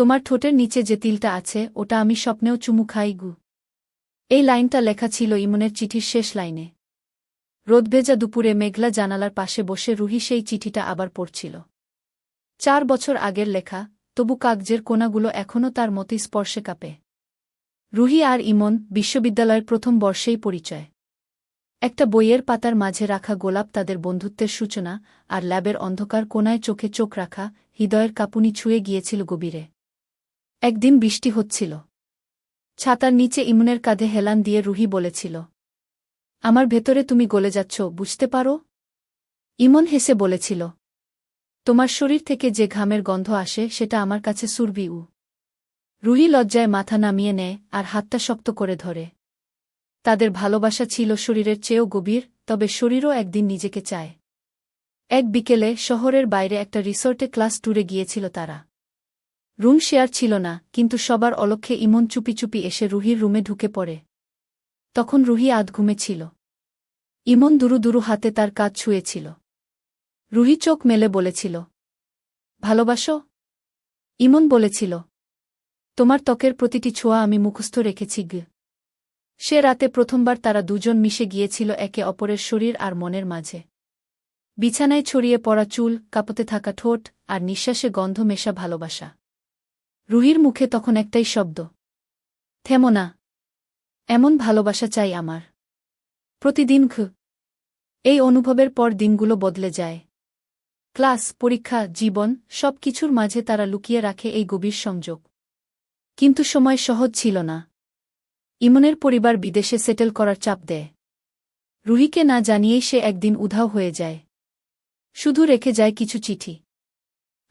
তোমার ঠোঁটের নিচে যে তিলটা আছে ওটা আমি স্বপ্নেও চুমু খাই গু। এই লাইনটা লেখা ছিল ইমনের চিঠির শেষ লাইনে। রোদভেজা দুপুরে মেঘলা জানালার পাশে বসে রুহি সেই চিঠিটা আবার পড়ছিল। 4 বছর আগের লেখা, তবু কাগজের কোণাগুলো এখনও তার মতোই স্পর্শে কাঁপে। রুহি আর ইমন বিশ্ববিদ্যালয়ের প্রথম বর্ষেই পরিচয়। একটা বইয়ের পাতার মাঝে রাখা গোলাপ তাদের বন্ধুত্বের সূচনা, আর ল্যাবের অন্ধকার কোণায় চোখে চোখ রাখা হৃদয়ের কাঁপুনি ছুঁয়ে গিয়েছিল গভীরে। একদিন বৃষ্টি হচ্ছিল। ছাতার নিচে ইমনের কাঁধে হেলান দিয়ে রুহি বলেছিল, আমার ভেতরে তুমি গলে যাচ্ছ, বুঝতে পারো? ইমন হেসে বলেছিল, তোমার শরীর থেকে যে ঘামের গন্ধ আসে সেটা আমার কাছে সুরভিউ। রুহি লজ্জায় মাথা নামিয়ে নেয় আর হাতটা শক্ত করে ধরে। তাদের ভালোবাসা ছিল শরীরের চেয়েও গভীর, তবে শরীরও একদিন নিজেকে চায়। এক বিকেলে শহরের বাইরে একটা রিসর্টে ক্লাস ট্যুরে গিয়েছিল তারা। রুম শেয়ার ছিল না, কিন্তু সবার অলক্ষ্যে ইমন চুপি চুপি এসে রুহির রুমে ঢুকে পড়ে। তখন রুহি আধঘুমে ছিল। ইমন দুরু দুরু হাতে তার কাঁধ ছুঁয়েছিল। রুহি চোখ মেলে বলেছিল, ভালোবাসো? ইমন বলেছিল, তোমার ত্বকের প্রতিটি ছোঁয়া আমি মুখস্থ রেখেছি গ। সে রাতে প্রথমবার তারা দুজন মিশে গিয়েছিল একে অপরের শরীর আর মনের মাঝে। বিছানায় ছড়িয়ে পড়া চুল, কাঁপতে থাকা ঠোঁট, আর নিঃশ্বাসে গন্ধ মেশা ভালোবাসা। রুহির মুখে তখন একটাই শব্দ, থেমো না। এমন ভালোবাসা চাই আমার। প্রতিদিন এই অনুভবের পর দিনগুলো বদলে যায়। ক্লাস, পরীক্ষা, জীবন, সব কিছুর মাঝে তারা লুকিয়ে রাখে এই গভীর সংযোগ। কিন্তু সময় সহজ ছিল না। ইমনের পরিবার বিদেশে সেটেল করার চাপ দেয়। রুহিকে না জানিয়েই সে একদিন উধাও হয়ে যায়। শুধু রেখে যায় কিছু চিঠি।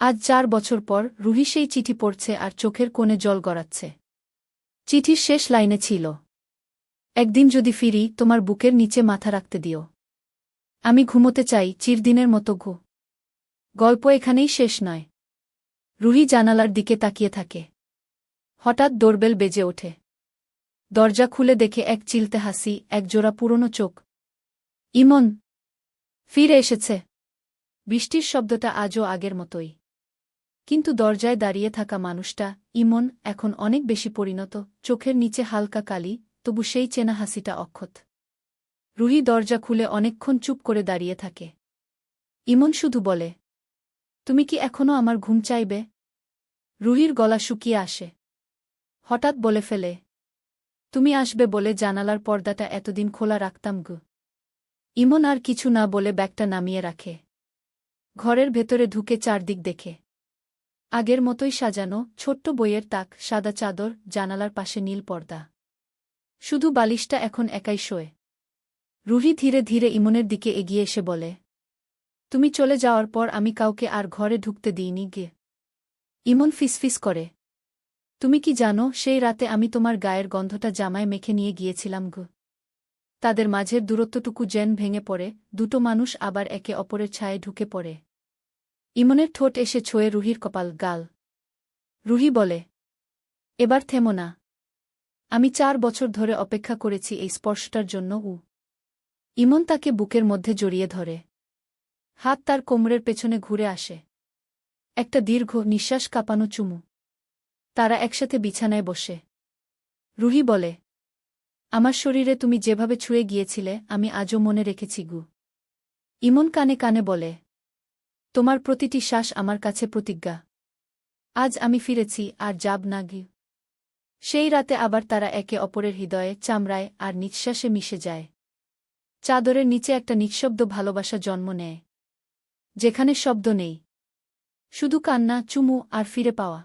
আজ 4 বছর পর রুহি সেই চিঠি পড়ছে আর চোখের কোণে জল গড়াচ্ছে। চিঠির শেষ লাইনে ছিল, একদিন যদি ফিরি তোমার বুকের নিচে মাথা রাখতে দিও। আমি ঘুমোতে চাই চিরদিনের মতো ঘু। গল্প এখানেই শেষ নয়। রুহি জানালার দিকে তাকিয়ে থাকে। হঠাৎ ডোরবেল বেজে ওঠে। দরজা খুলে দেখে এক চিলতে হাসি, একজোড়া পুরনো চোখ। ইমন ফিরে এসেছে। বৃষ্টির শব্দটা আজও আগের মতোই। কিন্তু দরজায় দাঁড়িয়ে থাকা মানুষটা, ইমন, এখন অনেক বেশি পরিণত, চোখের নিচে হালকা কালি, তবু সেই চেনা হাসিটা অক্ষত। রুহি দরজা খুলে অনেকক্ষণ চুপ করে দাঁড়িয়ে থাকে। ইমন শুধু বলে, তুমি কি এখনও আমার ঘুম চাইবে? রুহির গলা শুকিয়ে আসে। হঠাৎ বলে ফেলে, তুমি আসবে বলে জানালার পর্দাটা এতদিন খোলা রাখতাম গো। ইমন আর কিছু না বলে ব্যাগটা নামিয়ে রাখে। ঘরের ভেতরে ঢুকে চারদিক দেখে। আগের মতোই সাজানো, ছোট্ট বইয়ের তাক, সাদা চাদর, জানালার পাশে নীল পর্দা। শুধু বালিশটা এখন একাই শোয়। রুহি ধীরে ধীরে ইমনের দিকে এগিয়ে এসে বলে, তুমি চলে যাওয়ার পর আমি কাউকে আর ঘরে ঢুকতে দিইনি গে। ইমন ফিসফিস করে, তুমি কি জানো সেই রাতে আমি তোমার গায়ের গন্ধটা জামায় মেখে নিয়ে গিয়েছিলাম গো। তাদের মাঝের দূরত্বটুকু যেন ভেঙে পড়ে, দুটো মানুষ আবার একে অপরের ছায়ে ঢুকে পড়ে। ইমনের ঠোঁট এসে ছোঁয়ে রুহির কপাল, গাল। রুহি বলে, এবার থেমো না। আমি 4 বছর ধরে অপেক্ষা করেছি এই স্পর্শটার জন্য। ইমন তাকে বুকের মধ্যে জড়িয়ে ধরে। হাত তার কোমরের পেছনে ঘুরে আসে। একটা দীর্ঘ নিঃশ্বাস কাঁপানো চুমু। তারা একসাথে বিছানায় বসে। রুহি বলে, আমার শরীরে তুমি যেভাবে ছুঁয়ে গিয়েছিলে আমি আজও মনে রেখেছি গু। ইমন কানে কানে বলে, তোমার প্রতিটি শ্বাস আমার কাছে প্রতিজ্ঞা। আজ আমি ফিরেছি আর যাব না গি। সেই রাতে আবার তারা একে অপরের হৃদয়ে, চামড়ায় আর নিঃশ্বাসে মিশে যায়। চাদরের নিচে একটা নিঃশব্দ ভালোবাসা জন্ম নেয়, যেখানে শব্দ নেই, শুধু কান্না, চুমু আর ফিরে পাওয়া।